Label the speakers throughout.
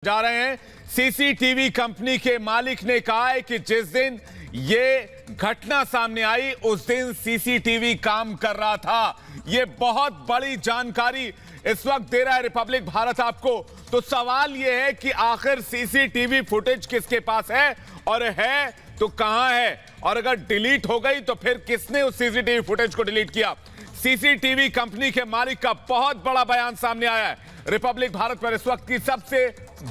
Speaker 1: जा रहे हैं। सीसीटीवी कंपनी के मालिक ने कहा है कि जिस दिन ये घटना सामने आई उस दिन सीसीटीवी काम कर रहा था। ये बहुत बड़ी जानकारी इस वक्त दे रहा है रिपब्लिक भारत आपको। तो सवाल ये है कि आखिर सीसीटीवी फुटेज किसके पास है और है तो कहां है, और अगर डिलीट हो गई तो फिर किसने उस सीसीटीवी फुटेज को डिलीट किया। सीसीटीवी कंपनी के मालिक का बहुत बड़ा बयान सामने आया है। रिपब्लिक भारत पर इस वक्त की सबसे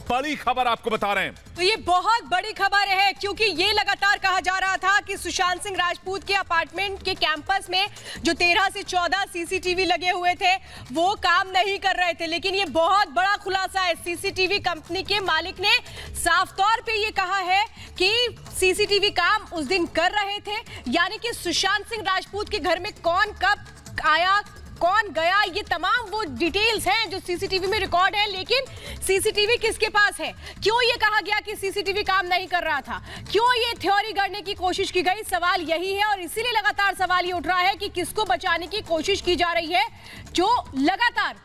Speaker 1: बड़ी खबर आपको बता रहे हैं।
Speaker 2: तो ये बहुत बड़ी खबर है क्योंकि ये लगातार कहा जा रहा था कि सुशांत सिंह राजपूत के अपार्टमेंट के कैंपस में जो 13 से 14 सीसीटीवी लगे हुए थे वो काम नहीं कर रहे थे। लेकिन ये बहुत बड़ा खुलासा है। सीसीटीवी कंपनी के मालिक ने साफ तौर पे ये कहा है कि सीसीटीवी काम उस दिन कर रहे थे, यानी कि सुशांत सिंह राजपूत के घर में कौन कब आया कौन गया, ये तमाम वो डिटेल्स हैं जो सीसीटीवी में रिकॉर्ड है। लेकिन सीसीटीवी किसके पास है, क्यों ये कहा गया कि सीसीटीवी काम नहीं कर रहा था, क्यों ये थ्योरी गढ़ने की कोशिश की गई, सवाल यही है। और इसीलिए लगातार सवाल ये उठ रहा है कि किसको बचाने की कोशिश की जा रही है, जो लगातार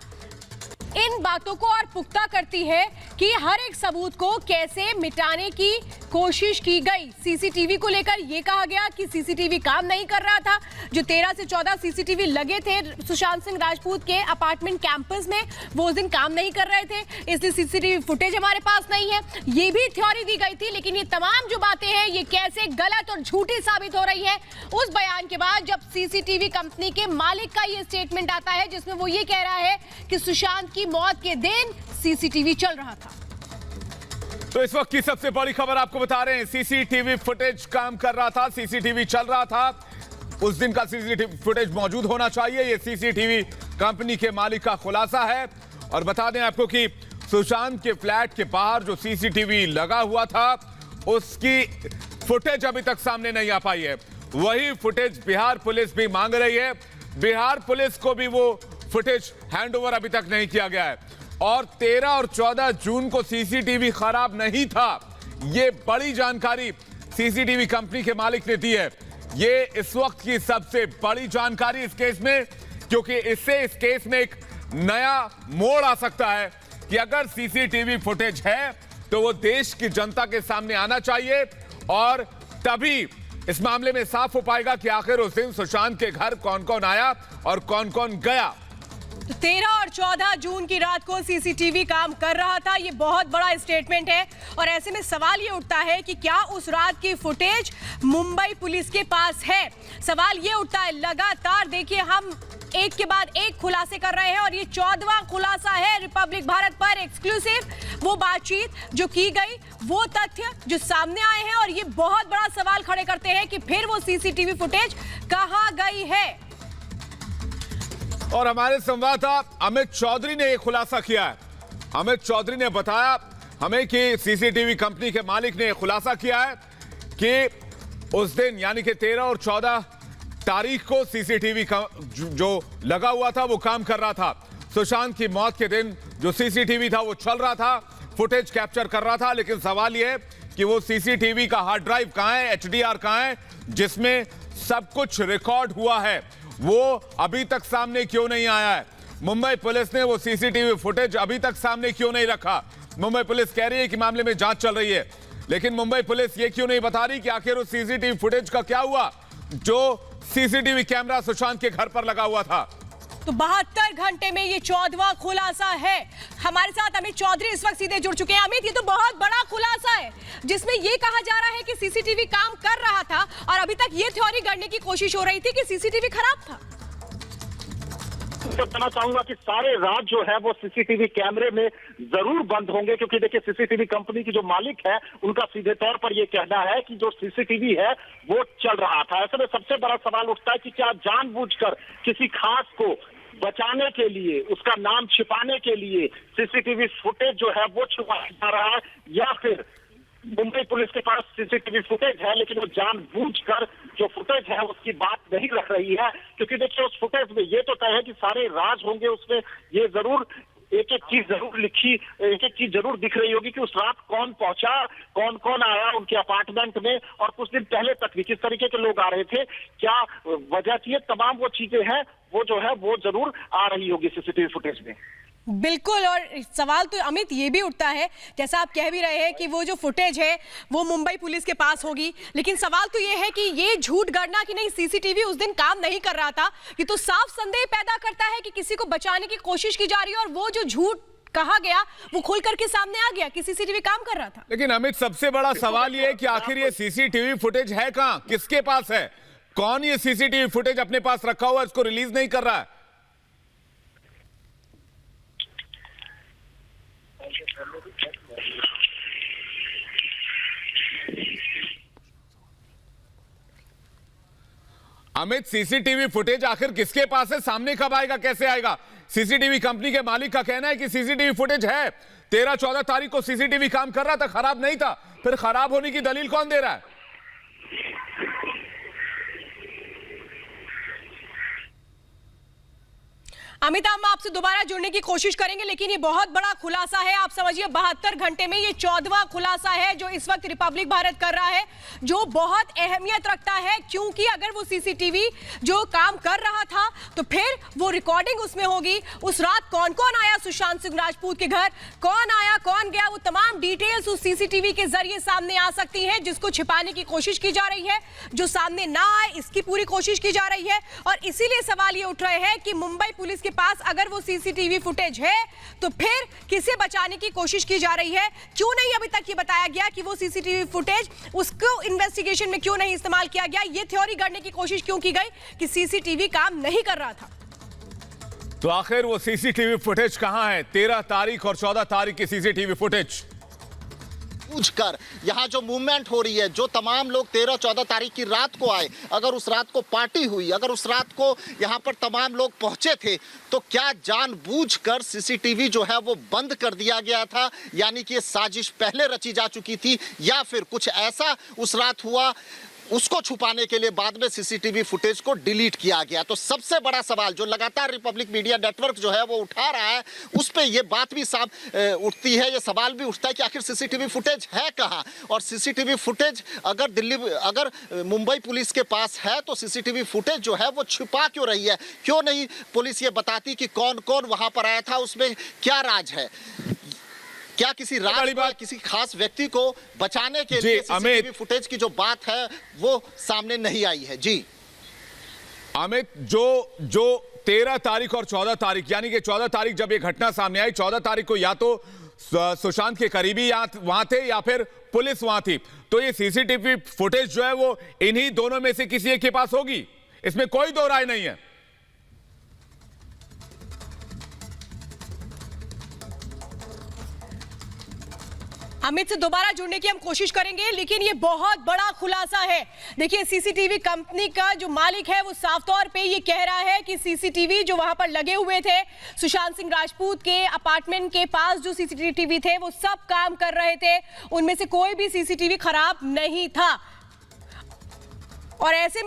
Speaker 2: इन बातों को और पुख्ता करती है कि हर एक सबूत को कैसे मिटाने की कोशिश की गई। सीसीटीवी को लेकर यह कहा गया कि सीसीटीवी काम नहीं कर रहा था। जो 13 से 14 सीसीटीवी लगे थे सुशांत सिंह राजपूत के अपार्टमेंट कैंपस में, वो उस दिन काम नहीं कर रहे थे, इसलिए सीसीटीवी फुटेज हमारे पास नहीं है। ये भी थ्योरी दी गई थी। लेकिन ये तमाम जो बातें हैं ये कैसे गलत और झूठी साबित हो रही है उस बयान के बाद, जब सीसीटीवी कंपनी के मालिक का ये स्टेटमेंट आता है जिसमें वो ये कह रहा है कि सुशांत की मौत के दिन सीसीटीवी चल रहा था।
Speaker 1: तो इस वक्त की सबसे बड़ी खबर आपको बता रहे हैं। सीसीटीवी फुटेज काम कर रहा था, सीसीटीवी चल रहा था, उस दिन का सीसीटीवी फुटेज मौजूद होना चाहिए। यह सीसीटीवी कंपनी के मालिक का खुलासा है। और बता दें आपको कि सुशांत के फ्लैट के बाहर जो सीसीटीवी लगा हुआ था उसकी फुटेज अभी तक सामने नहीं आ पाई है। वही फुटेज बिहार पुलिस भी मांग रही है। बिहार पुलिस को भी वो फुटेज हैंडओवर अभी तक नहीं किया गया है। और 13 और 14 जून को सीसीटीवी खराब नहीं था। यह बड़ी जानकारी सीसीटीवी कंपनी के मालिक ने दी है। यह इस वक्त की सबसे बड़ी जानकारी इस केस में, क्योंकि इससे इस केस में एक नया मोड़ आ सकता है कि अगर सीसीटीवी फुटेज है तो वो देश की जनता के सामने आना चाहिए और तभी इस मामले में साफ हो पाएगा कि आखिर उस दिन सुशांत के घर कौन कौन आया और कौन कौन गया।
Speaker 2: 13 और 14 जून की रात को सीसीटीवी काम कर रहा था। ये बहुत बड़ा स्टेटमेंट है और ऐसे में सवाल ये उठता है कि क्या उस रात की फुटेज मुंबई पुलिस के पास है। सवाल ये उठता है। लगातार देखिए हम एक के बाद एक खुलासे कर रहे हैं और ये 14वां खुलासा है रिपब्लिक भारत पर एक्सक्लूसिव। वो बातचीत जो की गई, वो तथ्य जो सामने आए हैं और ये बहुत बड़ा सवाल खड़े करते हैं कि फिर वो सीसीटीवी फुटेज कहां गई है।
Speaker 1: और हमारे संवाददाता अमित चौधरी ने यह खुलासा किया है। अमित चौधरी ने बताया हमें कि सीसीटीवी कंपनी के मालिक ने यह खुलासा किया है कि उस दिन यानी कि 13 और 14 तारीख को सीसीटीवी जो लगा हुआ था वो काम कर रहा था। सुशांत की मौत के दिन जो सीसीटीवी था वो चल रहा था, फुटेज कैप्चर कर रहा था। लेकिन सवाल यह है कि वो सीसीटीवी का हार्ड ड्राइव कहां है, एचडीआर कहां है, जिसमें सब कुछ रिकॉर्ड हुआ है, वो अभी तक सामने क्यों नहीं आया है। मुंबई पुलिस ने वो सीसीटीवी फुटेज अभी तक सामने क्यों नहीं रखा। मुंबई पुलिस कह रही है कि मामले में जांच चल रही है, लेकिन मुंबई पुलिस ये क्यों नहीं बता रही कि आखिर उस सीसीटीवी फुटेज का क्या हुआ जो सीसीटीवी कैमरा सुशांत के घर पर लगा हुआ था।
Speaker 2: तो 72 घंटे में ये 14वां खुलासा है। हमारे साथ अमित चौधरी इस वक्त सीधे जुड़ चुके हैं। अमित, ये तो बहुत बड़ा खुलासा है जिसमें ये कहा जा रहा है कि सीसीटीवी काम कर रहा था और अभी तक ये थ्योरी गढ़ने की कोशिश हो रही थी कि सीसीटीवी खराब था।
Speaker 3: तो कहना चाहूंगा कि सारे राज जो है वो सीसीटीवी कैमरे में जरूर बंद होंगे, क्योंकि देखिए सीसीटीवी कंपनी की जो मालिक है उनका सीधे तौर पर यह कहना है कि जो सीसीटीवी है वो चल रहा था। ऐसे में सबसे बड़ा सवाल उठता है कि क्या जानबूझकर किसी खास को बचाने के लिए, उसका नाम छिपाने के लिए सीसीटीवी फुटेज जो है वो छुपाया जा रहा है, या फिर मुंबई पुलिस के पास सीसीटीवी फुटेज है लेकिन वो जानबूझकर जो फुटेज है उसकी बात नहीं रख रही है। क्योंकि देखिए उस फुटेज में ये तो तय है कि सारे राज होंगे, उसमें ये जरूर एक एक चीज जरूर लिखी, एक एक चीज जरूर दिख रही होगी कि उस रात कौन पहुंचा, कौन कौन आया उनके अपार्टमेंट में, और कुछ दिन पहले तक भी किस तरीके के लोग आ रहे थे, क्या वजह थी, तमाम वो चीजें हैं वो जो है वो जरूर आ रही होगी सीसीटीवी फुटेज में।
Speaker 2: बिल्कुल। और सवाल तो अमित ये भी उठता है, जैसा आप कह भी रहे हैं कि वो जो फुटेज है वो मुंबई पुलिस के पास होगी, लेकिन सवाल तो ये है कि ये झूठ गढ़ना कि नहीं सीसीटीवी उस दिन काम नहीं कर रहा था, ये तो साफ संदेह पैदा करता है कि किसी को बचाने की कोशिश की जा रही है और वो जो झूठ कहा गया वो खुल करके सामने आ गया कि सीसीटीवी काम कर रहा था।
Speaker 1: लेकिन अमित, सबसे बड़ा सवाल ये है कि आखिर ये सीसीटीवी फुटेज है कहां, किसके पास है? कौन ये सीसीटीवी फुटेज अपने पास रखा हुआ है, इसको रिलीज नहीं कर रहा है? अमित, सीसीटीवी फुटेज आखिर किसके पास है? सामने कब आएगा, कैसे आएगा? सीसीटीवी कंपनी के मालिक का कहना है कि सीसीटीवी फुटेज है, 13-14 तारीख को सीसीटीवी काम कर रहा था, खराब नहीं था। फिर खराब होने की दलील कौन दे रहा है?
Speaker 2: अमित, हम आपसे दोबारा जुड़ने की कोशिश करेंगे, लेकिन ये बहुत बड़ा खुलासा है। आप समझिए 72 घंटे में ये 14वां खुलासा है जो इस वक्त रिपब्लिक भारत कर रहा है, जो बहुत अहमियत रखता है, क्योंकि अगर वो सीसीटीवी जो काम कर रहा था तो फिर वो रिकॉर्डिंग उसमें होगी। उस रात कौन कौन आया सुशांत सिंह राजपूत के घर, कौन आया कौन गया, वो तमाम डिटेल्स उस सीसीटीवी के जरिए सामने आ सकती हैं, जिसको छिपाने की कोशिश की जा रही है। जो सामने ना आए इसकी पूरी कोशिश की जा रही है। और इसीलिए सवाल ये उठ रहे हैं कि मुंबई पुलिस के पास अगर वो सीसीटीवी फुटेज है तो फिर किसे बचाने की कोशिश की जा रही है? क्यों नहीं अभी तक ये बताया गया कि वो सीसीटीवी फुटेज उसको इन्वेस्टिगेशन में क्यों नहीं इस्तेमाल किया गया? ये थ्योरी गढ़ने की कोशिश क्यों की गई कि सीसीटीवी काम नहीं कर रहा था?
Speaker 1: तो आखिर वो सीसीटीवी फुटेज कहां है? 13 तारीख और 14 तारीख की सीसीटीवी फुटेज
Speaker 4: पूछकर यहाँ जो मूवमेंट हो रही है, जो तमाम लोग 13-14 तारीख की रात को आए, अगर उस रात को पार्टी हुई, अगर उस रात को यहाँ पर तमाम लोग पहुंचे थे, तो क्या जानबूझकर सीसीटीवी जो है वो बंद कर दिया गया था? यानी कि ये साजिश पहले रची जा चुकी थी, या फिर कुछ ऐसा उस रात हुआ उसको छुपाने के लिए बाद में सीसीटीवी फुटेज को डिलीट किया गया? तो सबसे बड़ा सवाल जो लगातार रिपब्लिक मीडिया नेटवर्क जो है वो उठा रहा है, उस पे ये बात भी साफ उठती है, ये सवाल भी उठता है कि आखिर सीसीटीवी फुटेज है कहाँ? और सीसीटीवी फुटेज अगर मुंबई पुलिस के पास है तो सीसीटीवी फुटेज जो है वो छुपा क्यों रही है? क्यों नहीं पुलिस ये बताती कि कौन कौन वहां पर आया था, उसमें क्या राज है? क्या किसी किसी खास व्यक्ति को बचाने के लिए सीसीटीवी फुटेज की जो बात है वो सामने नहीं आई है? जी
Speaker 1: अमित, जो 13 तारीख और 14 तारीख, यानी कि 14 तारीख जब ये घटना सामने आई, 14 तारीख को या तो सुशांत के करीबी वहां थे या फिर पुलिस वहां थी, तो ये सीसीटीवी फुटेज जो है वो इन्हीं दोनों में से किसी एक के पास होगी, इसमें कोई दो राय नहीं है।
Speaker 2: अमित से दोबारा जुड़ने की हम कोशिश करेंगे, लेकिन ये बहुत बड़ा खुलासा है। देखिए, सीसीटीवी कंपनी का जो मालिक है वो साफ तौर पे ये कह रहा है कि सीसीटीवी जो वहां पर लगे हुए थे सुशांत सिंह राजपूत के अपार्टमेंट के पास, जो सीसीटीवी थे वो सब काम कर रहे थे, उनमें से कोई भी सीसीटीवी खराब नहीं था। और ऐसे